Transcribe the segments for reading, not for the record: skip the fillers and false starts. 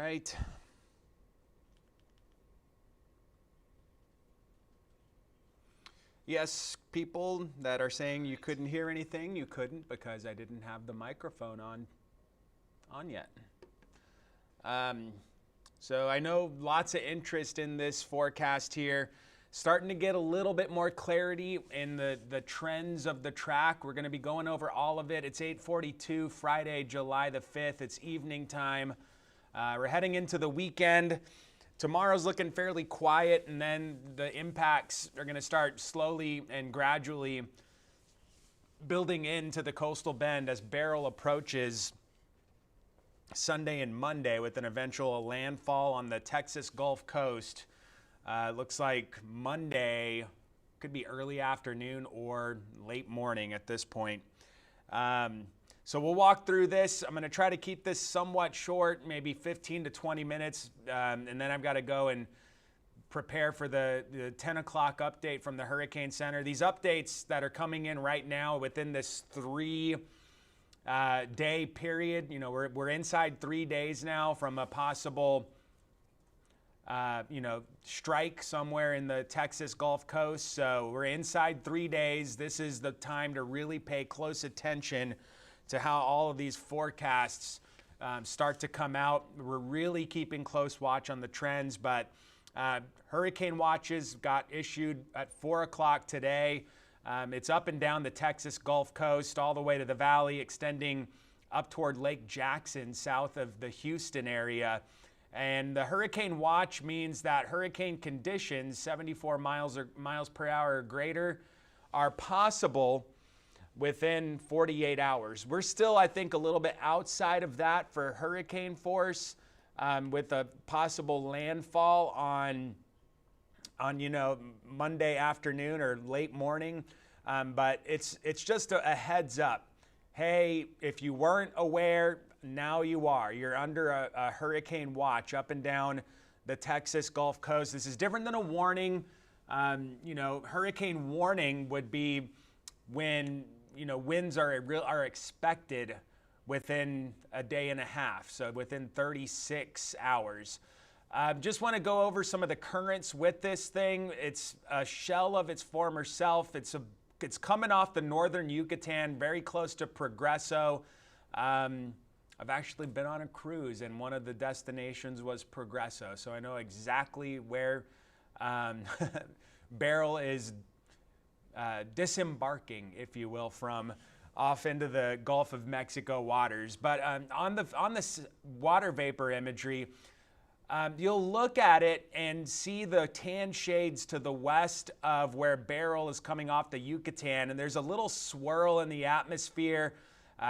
right. Yes, people that are saying you couldn't hear anything, you couldn't because I didn't have the microphone on yet. So I know lots of interest in this forecast here. Starting to get a little bit more clarity in the trends of the track. We're going to be going over all of it. It's 8:42, Friday, July the 5th. It's evening time. We're heading into the weekend. Tomorrow's looking fairly quiet, and then the impacts are going to start slowly and gradually building into the coastal bend as Beryl approaches Sunday and Monday with an eventual landfall on the Texas Gulf Coast. Looks like Monday could be early afternoon or late morning at this point. So we'll walk through this. I'm going to try to keep this somewhat short, maybe 15 to 20 minutes, and then I've got to go and prepare for the 10 o'clock update from the Hurricane Center. These updates that are coming in right now within this 3-day period, you know, we're inside 3 days now from a possible strike somewhere in the Texas Gulf Coast. So we're inside 3 days. This is the time to really pay close attention to how all of these forecasts start to come out. We're really keeping close watch on the trends, but hurricane watches got issued at 4 o'clock today. It's up and down the Texas Gulf Coast, all the way to the valley, extending up toward Lake Jackson, south of the Houston area. And the hurricane watch means that hurricane conditions, 74 miles per hour or greater, are possible within 48 hours. We're still, I think, a little bit outside of that for hurricane force, with a possible landfall on Monday afternoon or late morning. But it's just a heads up. Hey, if you weren't aware, now you are. You're under a hurricane watch up and down the Texas Gulf Coast. This is different than a warning. Hurricane warning would be when winds are expected within a day and a half, so within 36 hours. Just want to go over some of the currents with this thing. It's a shell of its former self. It's coming off the northern Yucatan, very close to Progreso. I've actually been on a cruise, and one of the destinations was Progreso, so I know exactly where Beryl is disembarking, if you will, from off into the Gulf of Mexico waters. But on the water vapor imagery, you'll look at it and see the tan shades to the west of where Beryl is coming off the Yucatan, and there's a little swirl in the atmosphere.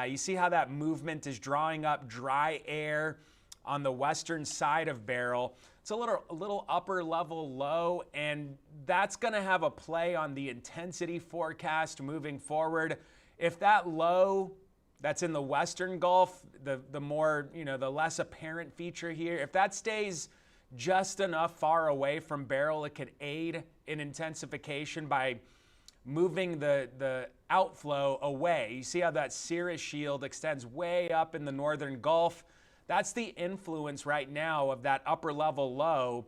You see how that movement is drawing up dry air on the western side of Beryl. It's a little upper level low, and that's going to have a play on the intensity forecast moving forward. If that low that's in the western Gulf, the more, the less apparent feature here, if that stays just enough far away from Beryl, it could aid in intensification by moving the outflow away. You see how that cirrus shield extends way up in the northern Gulf? That's the influence right now of that upper level low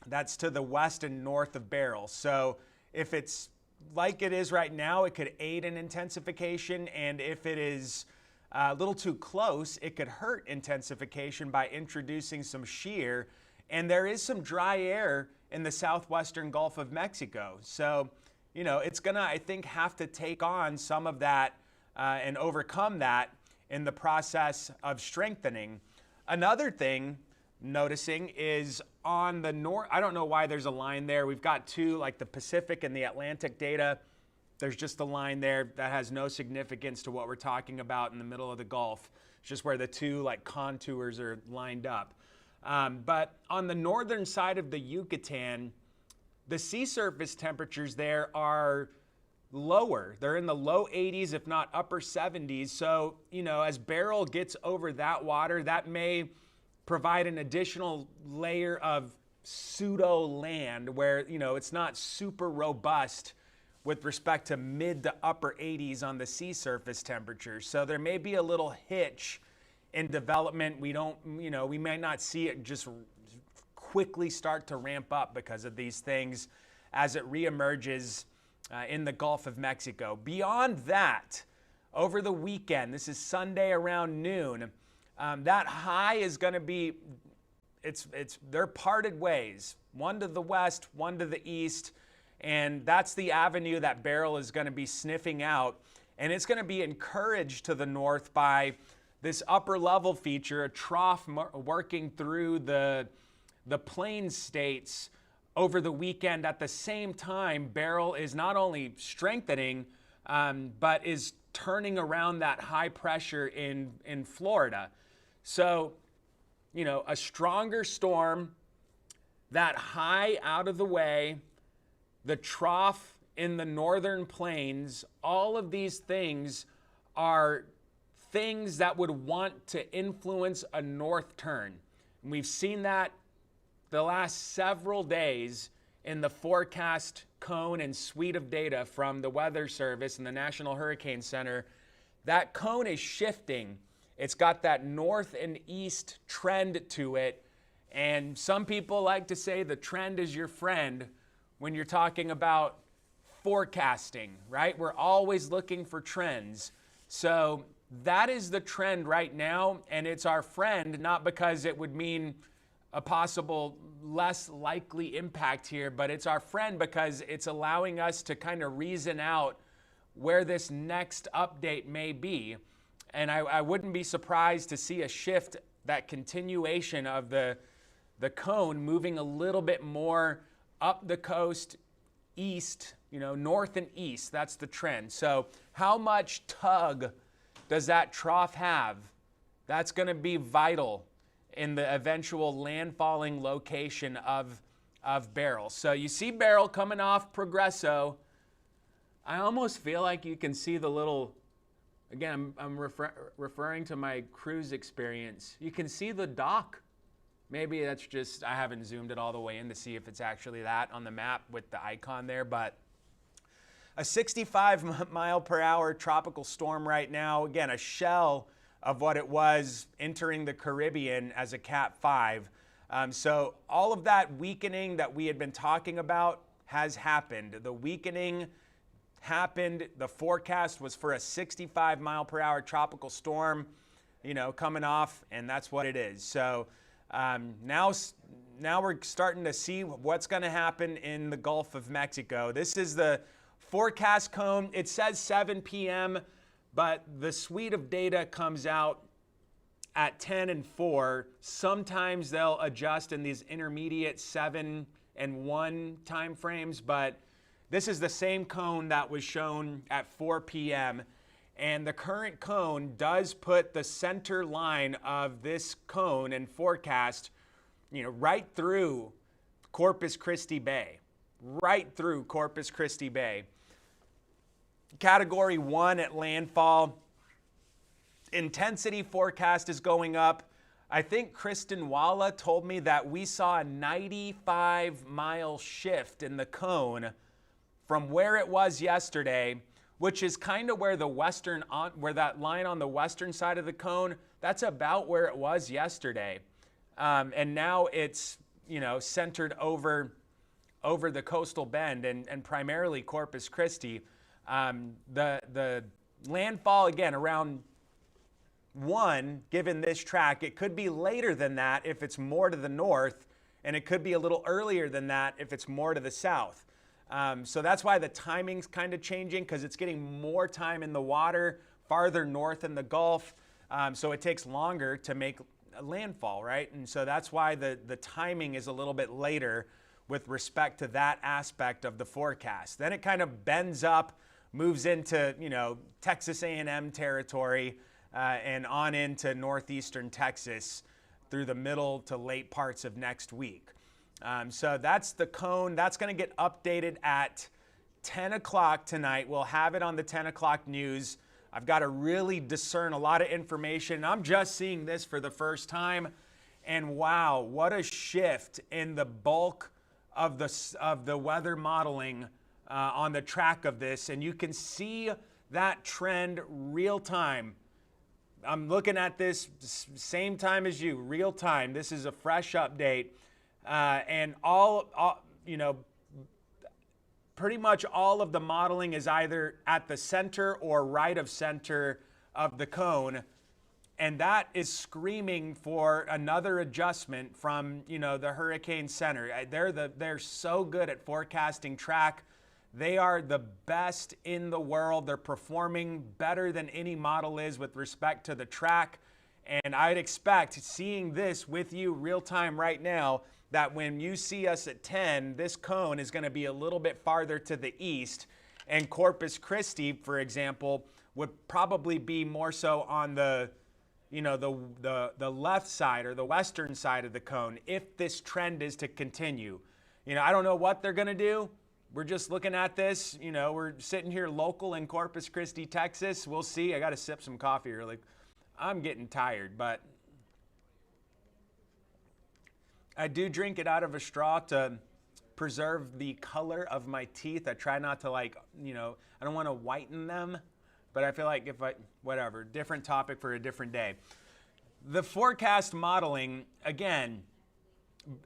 that's to the west and north of Beryl. So if it's like it is right now, it could aid in intensification, and if it is a little too close, it could hurt intensification by introducing some shear. And there is some dry air in the southwestern Gulf of Mexico. So, it's going to, I think, have to take on some of that and overcome that in the process of strengthening. Another thing noticing is on the north, I don't know why there's a line there. We've got two, like the Pacific and the Atlantic data. There's just a line there that has no significance to what we're talking about in the middle of the Gulf. It's just where the two contours are lined up. But on the northern side of the Yucatan, the sea surface temperatures there are lower. They're in the low 80s, if not upper 70s. So, as Beryl gets over that water, that may provide an additional layer of pseudo land where, it's not super robust with respect to mid to upper 80s on the sea surface temperatures. So there may be a little hitch in development. We don't, we may not see it just quickly start to ramp up because of these things as it reemerges in the Gulf of Mexico. Beyond that, over the weekend, this is Sunday around noon, that high is going to be, they're parted ways, one to the west, one to the east, and that's the avenue that Beryl is going to be sniffing out, and it's going to be encouraged to the north by this upper level feature, a trough working through the plains states over the weekend. At the same time, Beryl is not only strengthening, but is turning around that high pressure in Florida. So, a stronger storm, that high out of the way, the trough in the northern plains, all of these things are things that would want to influence a north turn. And we've seen that the last several days in the forecast cone and suite of data from the Weather Service and the National Hurricane Center. That cone is shifting. It's got that north and east trend to it. And some people like to say the trend is your friend when you're talking about forecasting, right? We're always looking for trends. So that is the trend right now, and it's our friend, not because it would mean a possible less likely impact here, but it's our friend because it's allowing us to kind of reason out where this next update may be. And I wouldn't be surprised to see a shift, that continuation of the cone moving a little bit more up the coast east, north and east. That's the trend. So how much tug does that trough have? That's going to be vital in the eventual landfalling location of Beryl. So you see Beryl coming off Progresso. I almost feel like you can see the little, again, I'm referring to my cruise experience. You can see the dock. Maybe that's just, I haven't zoomed it all the way in to see if it's actually that on the map with the icon there, but a 65 mile per hour tropical storm right now. Again, a shell of what it was entering the Caribbean as a Cat 5. So all of that weakening that we had been talking about has happened. The weakening happened. The forecast was for a 65 mile per hour tropical storm, coming off, and that's what it is. So now we're starting to see what's going to happen in the Gulf of Mexico. This is the forecast cone. It says 7 p.m., but the suite of data comes out at 10 and 4. Sometimes they'll adjust in these intermediate 7 and 1 time frames, but this is the same cone that was shown at 4 p.m. And the current cone does put the center line of this cone and forecast, right through Corpus Christi Bay. Right through Corpus Christi Bay. Category 1 at landfall. Intensity forecast is going up. I think Kristen Walla told me that we saw a 95-mile shift in the cone from where it was yesterday, which is kind of where where that line on the western side of the cone, that's about where it was yesterday. And now it's, centered over the coastal bend and primarily Corpus Christi. The landfall, again, around 1, given this track, it could be later than that if it's more to the north, and it could be a little earlier than that if it's more to the south. So that's why the timing's kind of changing, because it's getting more time in the water, farther north in the Gulf, so it takes longer to make a landfall, right? And so that's why the timing is a little bit later with respect to that aspect of the forecast. Then it kind of bends up, moves into, Texas A&M territory, and on into northeastern Texas through the middle to late parts of next week. So that's the cone. That's going to get updated at 10 o'clock tonight. We'll have it on the 10 o'clock news. I've got to really discern a lot of information. I'm just seeing this for the first time. And wow, what a shift in the bulk of the weather modeling on the track of this. And you can see that trend real time. I'm looking at this same time as you, real time. This is a fresh update. And pretty much all of the modeling is either at the center or right of center of the cone. And that is screaming for another adjustment from, the hurricane center. They're so good at forecasting track. They are the best in the world. They're performing better than any model is with respect to the track. And I'd expect, seeing this with you real time right now, that when you see us at 10, this cone is going to be a little bit farther to the east. And Corpus Christi, for example, would probably be more so on the left side or the western side of the cone if this trend is to continue. I don't know what they're going to do. We're just looking at this. We're sitting here local in Corpus Christi, Texas. We'll see. I got to sip some coffee early. I'm getting tired, but I do drink it out of a straw to preserve the color of my teeth. I try not to I don't want to whiten them, but I feel like whatever, different topic for a different day. The forecast modeling, again,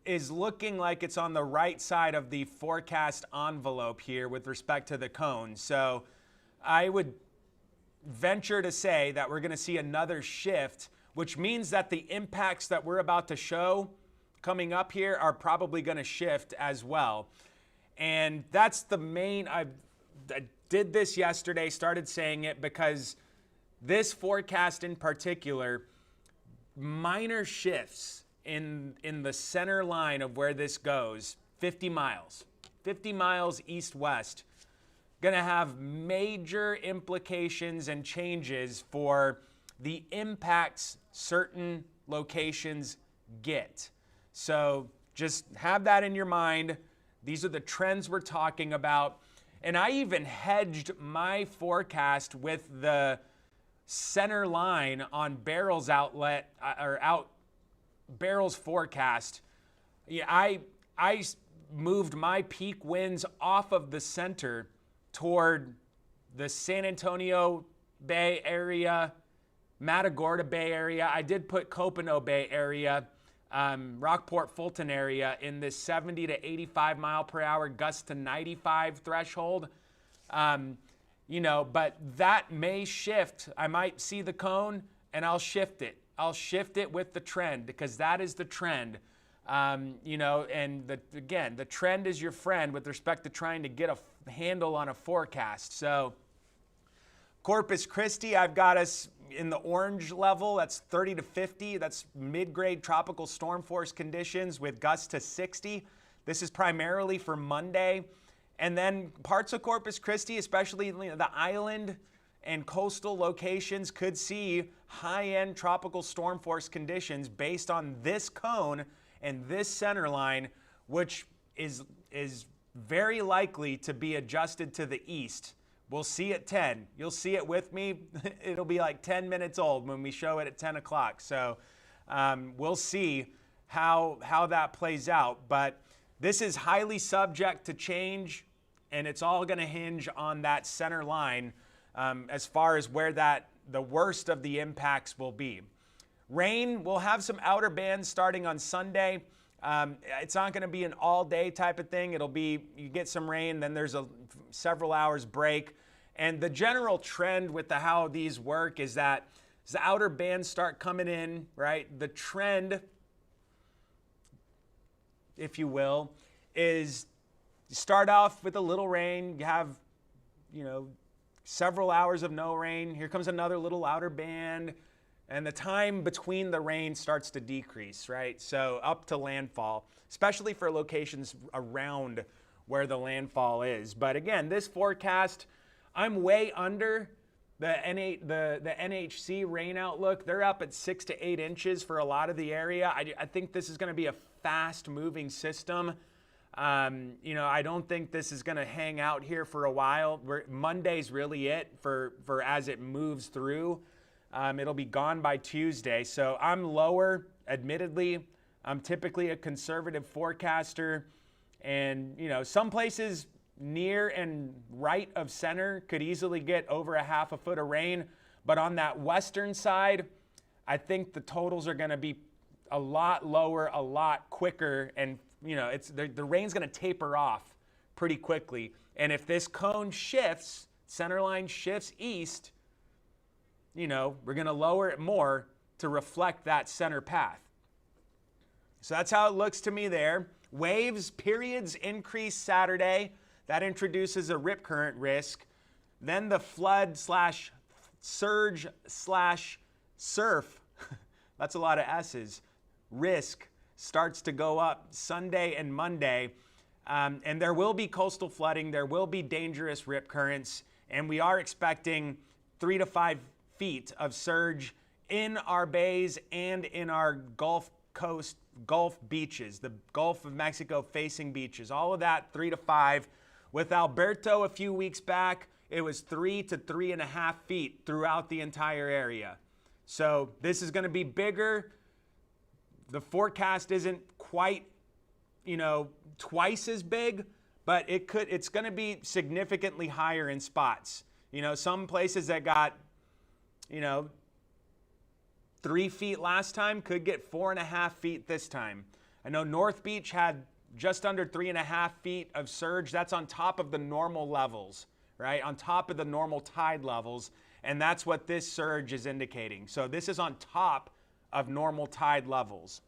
is looking like it's on the right side of the forecast envelope here with respect to the cone. So I would venture to say that we're going to see another shift, which means that the impacts that we're about to show coming up here are probably going to shift as well. And that's the main, I did this yesterday, started saying it because this forecast in particular, minor shifts in the center line of where this goes, 50 miles east-west, going to have major implications and changes for the impacts certain locations get. So just have that in your mind. These are the trends we're talking about. And I even hedged my forecast with the center line on Beryl's Beryl's forecast. Yeah, I moved my peak winds off of the center toward the San Antonio Bay area, Matagorda Bay area. I did put Copano Bay area, Rockport Fulton area in this 70 to 85 mile per hour, gust to 95 threshold. But that may shift. I might see the cone and I'll shift it. I'll shift it with the trend because that is the trend. And the trend is your friend with respect to trying to get a handle on a forecast. So Corpus Christi, I've got us in the orange level. That's 30 to 50. That's mid-grade tropical storm force conditions with gusts to 60. This is primarily for Monday. And then parts of Corpus Christi, especially the island and coastal locations, could see high-end tropical storm force conditions based on this cone and this center line, which is very likely to be adjusted to the east. We'll see at 10. You'll see it with me. It'll be like 10 minutes old when we show it at 10 o'clock. So we'll see how that plays out. But this is highly subject to change, and it's all going to hinge on that center line as far as where the worst of the impacts will be. Rain, we'll have some outer bands starting on Sunday. It's not going to be an all-day type of thing. It'll be, you get some rain, then there's several hours break. And the general trend with how these work is that as the outer bands start coming in, right, the trend, if you will, is you start off with a little rain. You have, several hours of no rain. Here comes another little outer band. And the time between the rain starts to decrease, right? So up to landfall, especially for locations around where the landfall is. But again, this forecast, I'm way under the NHC rain outlook. They're up at 6 to 8 inches for a lot of the area. I think this is going to be a fast-moving system. I don't think this is going to hang out here for a while. Monday's really it for as it moves through. It'll be gone by Tuesday. So I'm lower, admittedly. I'm typically a conservative forecaster. And, some places near and right of center could easily get over a half a foot of rain. But on that western side, I think the totals are going to be a lot lower, a lot quicker, and the rain's going to taper off pretty quickly. And if this cone shifts, center line shifts east, we're going to lower it more to reflect that center path. So that's how it looks to me there. Waves, periods increase Saturday. That introduces a rip current risk. Then the flood slash surge slash surf, that's a lot of S's, risk starts to go up Sunday and Monday. And there will be coastal flooding. There will be dangerous rip currents. And we are expecting 3 to 5 feet of surge in our bays and in our Gulf Coast, Gulf beaches, the Gulf of Mexico facing beaches, all of that 3 to 5. With Alberto a few weeks back, it was 3 to 3.5 feet throughout the entire area. So this is going to be bigger. The forecast isn't quite, twice as big, but it's going to be significantly higher in spots. Some places that got, 3 feet last time could get 4.5 feet this time. I know North Beach had just under 3.5 feet of surge. That's on top of the normal levels, right? On top of the normal tide levels. And that's what this surge is indicating. So this is on top of normal tide levels.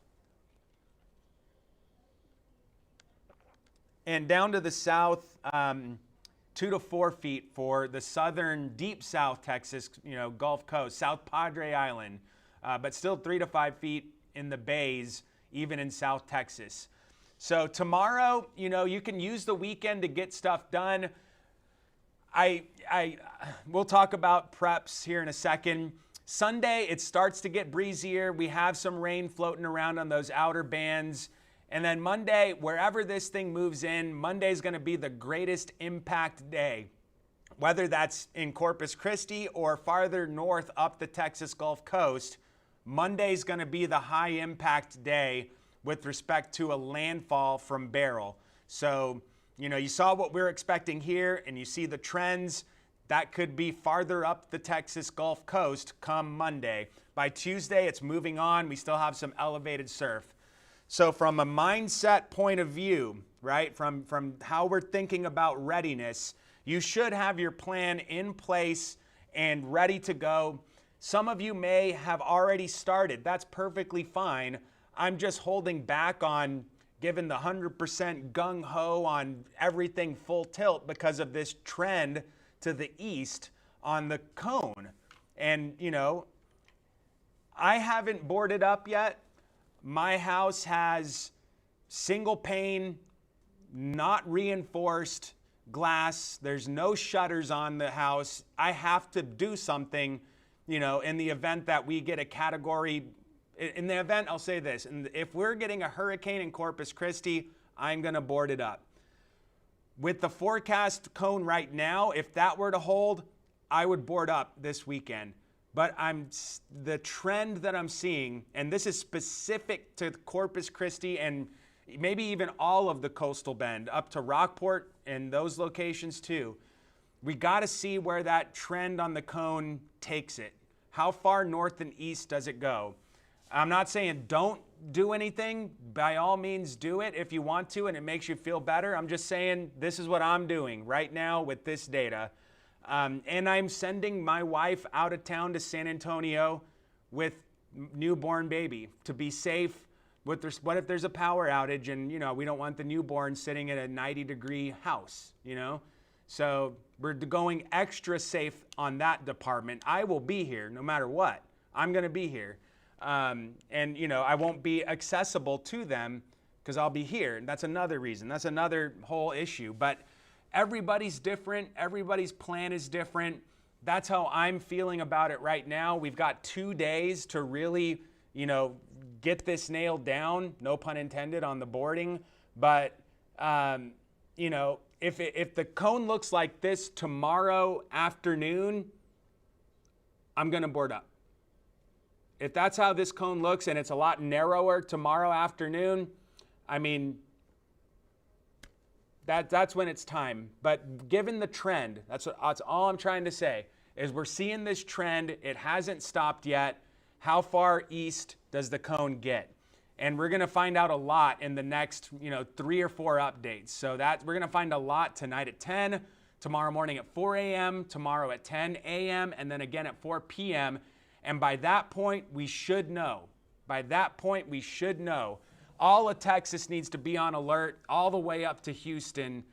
And down to the south, 2 to 4 feet for the southern, deep South Texas, Gulf Coast, South Padre Island. But still 3 to 5 feet in the bays, even in South Texas. So tomorrow, you can use the weekend to get stuff done. We'll talk about preps here in a second. Sunday, it starts to get breezier. We have some rain floating around on those outer bands. And then Monday, wherever this thing moves in, Monday is going to be the greatest impact day. Whether that's in Corpus Christi or farther north up the Texas Gulf Coast, Monday's going to be the high impact day with respect to a landfall from Beryl. So, you saw what we're expecting here and you see the trends. That could be farther up the Texas Gulf Coast come Monday. By Tuesday, it's moving on. We still have some elevated surf. So from a mindset point of view, right, from how we're thinking about readiness, you should have your plan in place and ready to go. Some of you may have already started. That's perfectly fine. I'm just holding back on giving the 100% gung-ho on everything full tilt because of this trend to the east on the cone. And, I haven't boarded up yet. My house has single pane, not reinforced glass. There's no shutters on the house. I have to do something, in the event that we get a category. In the event, I'll say this, and if we're getting a hurricane in Corpus Christi, I'm going to board it up. With the forecast cone right now, if that were to hold, I would board up this weekend. But the trend that I'm seeing, and this is specific to Corpus Christi and maybe even all of the coastal bend up to Rockport and those locations too, we got to see where that trend on the cone takes it. How far north and east does it go? I'm not saying don't do anything. By all means, do it if you want to and it makes you feel better. I'm just saying this is what I'm doing right now with this data. And I'm sending my wife out of town to San Antonio with newborn baby to be safe. What if there's a power outage and, we don't want the newborn sitting in a 90-degree house, So we're going extra safe on that department. I will be here no matter what. I'm going to be here. And, I won't be accessible to them because I'll be here. And that's another reason. That's another whole issue. But everybody's different. Everybody's plan is different. That's how I'm feeling about it right now. We've got 2 days to really, get this nailed down. No pun intended on the boarding. But, if the cone looks like this tomorrow afternoon, I'm going to board up. If that's how this cone looks and it's a lot narrower tomorrow afternoon, that's when it's time. But given the trend, that's all I'm trying to say. is we're seeing this trend. It hasn't stopped yet. How far east does the cone get? And we're going to find out a lot in the next, 3 or 4 updates. So that we're going to find a lot tonight at 10, tomorrow morning at 4 a.m., tomorrow at 10 a.m., and then again at 4 p.m. And by that point, we should know. By that point, we should know. All of Texas needs to be on alert all the way up to Houston,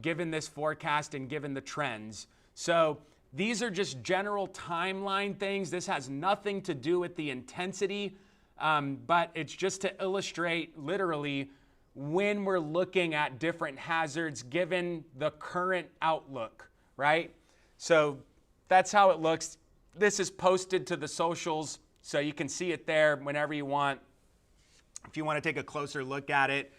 given this forecast and given the trends. So these are just general timeline things. This has nothing to do with the intensity. But it's just to illustrate literally when we're looking at different hazards given the current outlook, right? So that's how it looks. This is posted to the socials, so you can see it there whenever you want, if you want to take a closer look at it.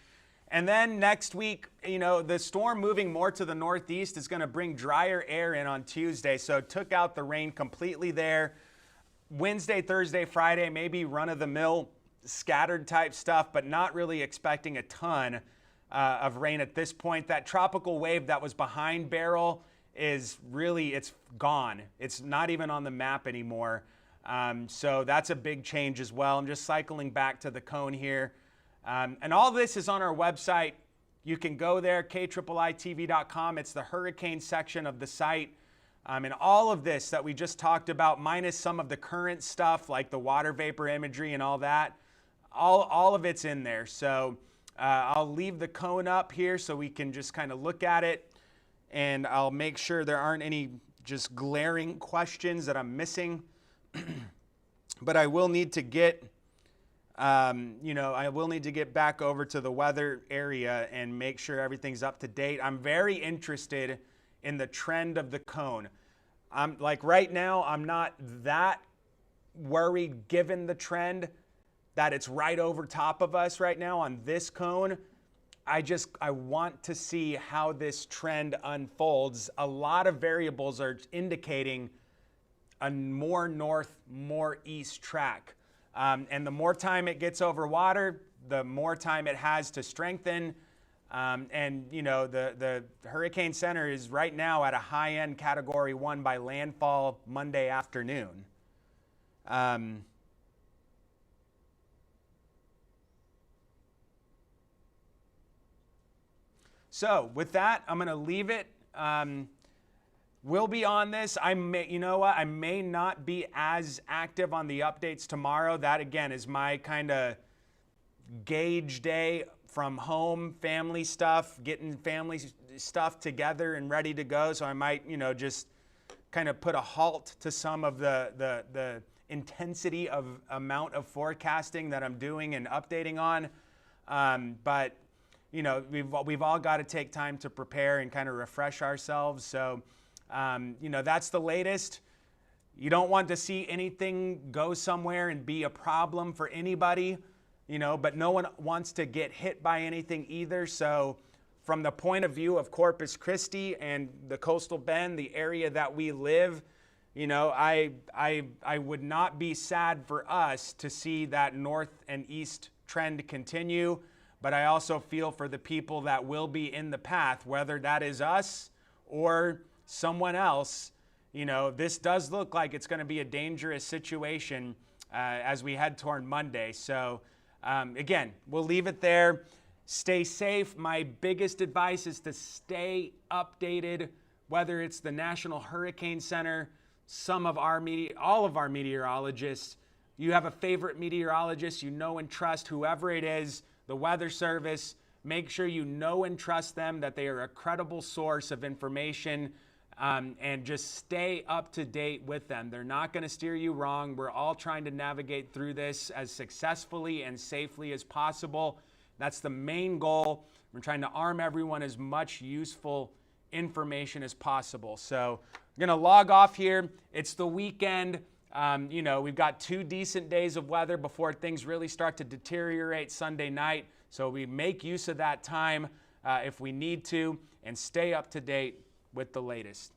And then next week, the storm moving more to the northeast is going to bring drier air in on Tuesday, so it took out the rain completely there. Wednesday, Thursday, Friday, maybe run-of-the-mill scattered type stuff, but not really expecting a ton of rain at this point. That tropical wave that was behind Beryl it's gone. It's not even on the map anymore. So that's a big change as well. I'm just cycling back to the cone here. And all this is on our website. You can go there, KIIITV.com. It's the hurricane section of the site. And all of this that we just talked about, minus some of the current stuff like the water vapor imagery and all that, all of it's in there. So I'll leave the cone up here so we can just kind of look at it, and I'll make sure there aren't any just glaring questions that I'm missing. But I will need to get, I will need to get back over to the weather area and make sure everything's up to date. I'm very interested in the trend of the cone. Right now, I'm not that worried given the trend that it's right over top of us right now on this cone. I want to see how this trend unfolds. A lot of variables are indicating a more north, more east track. And the more time it gets over water, the more time it has to strengthen. The Hurricane Center is right now at a high-end Category 1 by landfall Monday afternoon. So with that, I'm going to leave it. We'll be on this. I may not be as active on the updates tomorrow. That, again, is my kind of gauge day from home, family stuff, getting family stuff together and ready to go. So I might, just kind of put a halt to some of the intensity of amount of forecasting that I'm doing and updating on. But we've all got to take time to prepare and kind of refresh ourselves. So, that's the latest. You don't want to see anything go somewhere and be a problem for anybody. But no one wants to get hit by anything either. So from the point of view of Corpus Christi and the coastal bend, the area that we live, I would not be sad for us to see that north and east trend continue. But I also feel for the people that will be in the path, whether that is us or someone else. This does look like it's going to be a dangerous situation as we head toward Monday. So again, we'll leave it there. Stay safe. My biggest advice is to stay updated, whether it's the National Hurricane Center, all of our meteorologists. You have a favorite meteorologist you know and trust, whoever it is, the Weather Service. Make sure you know and trust them, that they are a credible source of information, and just stay up to date with them. They're not going to steer you wrong. We're all trying to navigate through this as successfully and safely as possible. That's the main goal. We're trying to arm everyone as much useful information as possible. So we're going to log off here. It's the weekend. We've got 2 decent days of weather before things really start to deteriorate Sunday night. So we make use of that time if we need to, and stay up to date with the latest.